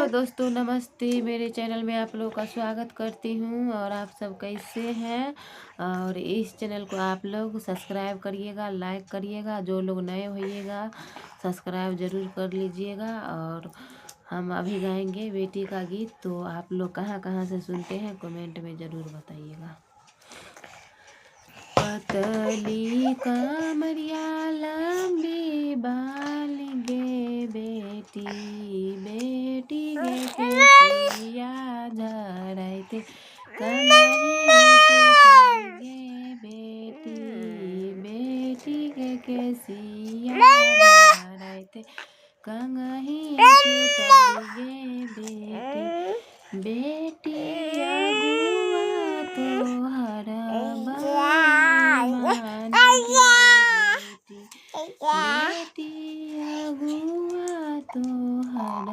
दोस्तों, नमस्ते। मेरे चैनल में आप लोग का स्वागत करती हूँ। और आप सब कैसे हैं? और इस चैनल को आप लोग सब्सक्राइब करिएगा, लाइक करिएगा। जो लोग नए होइएगा सब्सक्राइब ज़रूर कर लीजिएगा। और हम अभी गाएंगे बेटी का गीत, तो आप लोग कहाँ कहाँ से सुनते हैं कमेंट में ज़रूर बताइएगा। पतली कमरिया लंबी बाल गे बेटी, बेटी गे केसिया झरैते कन्हई टूटल गे बेटी, बेटी गे केसिया झरैते कन्हई टूटल गे बेटी, बेटी अगुआ तोहर बेटी अगुआ तोहर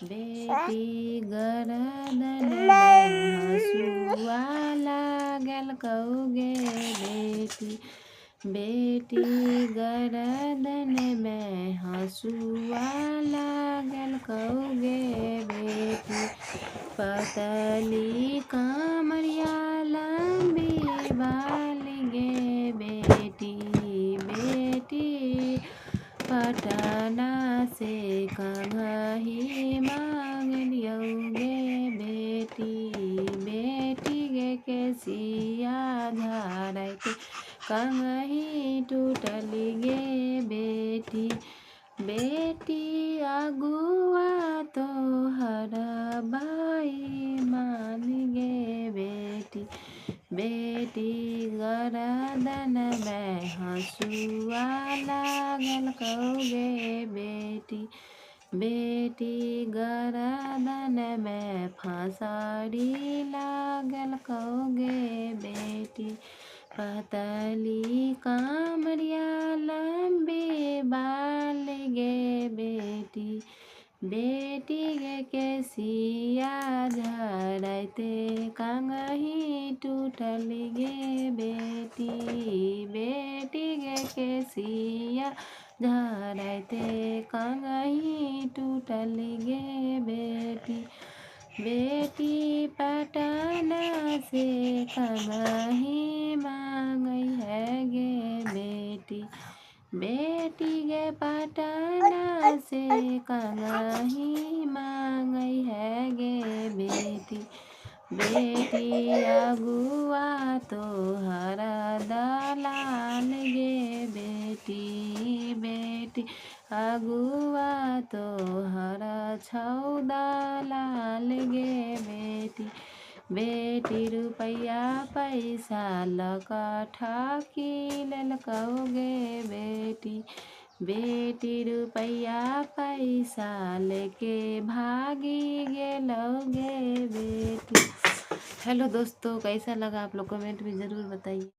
बेटी गरदन में हसुआ लागल कौगे बेटी, बेटी गरदन में हसुआ लागल कौगे बेटी, पतली कमरिया लंबी बाल गे बेटी, बेटी पटना से कन्हई मांग लियोगे बेटी, बेटी गे केसिया झरैते कन्हई टूटल गे बेटी, बेटी अगुआ तोहर भाई मान गे बेटी, बेटी गरदन में हसुआ लागल कौगे बेटी, बेटी गरदन में फंसरी लागल कौगे बेटी, पतली कमरिया लंबी बाल गे बेटी, बेटी गे केसिया झरैते कन्हई टूटल गे बेटी, बेटी गे केसिया झरैते कन्हई टूटल गे बेटी, बेटी पटना से कन्हई मांगई है गे बेटी, बेटी गे पटना से कन्हई मांगई है गे बेटी, बेटी अगुआ तोहर दलाल गे बेटी, बेटी अगुआ तोहर छौ दलाल गे बेटी, बेटी रुपैया पैसा लकठाकी लेलकौगे बेटी, बेटी रुपैया पैसा लेके भागी गेलौगे बेटी। हेलो दोस्तों, कैसा लगा आप लोग कमेंट में ज़रूर बताइए।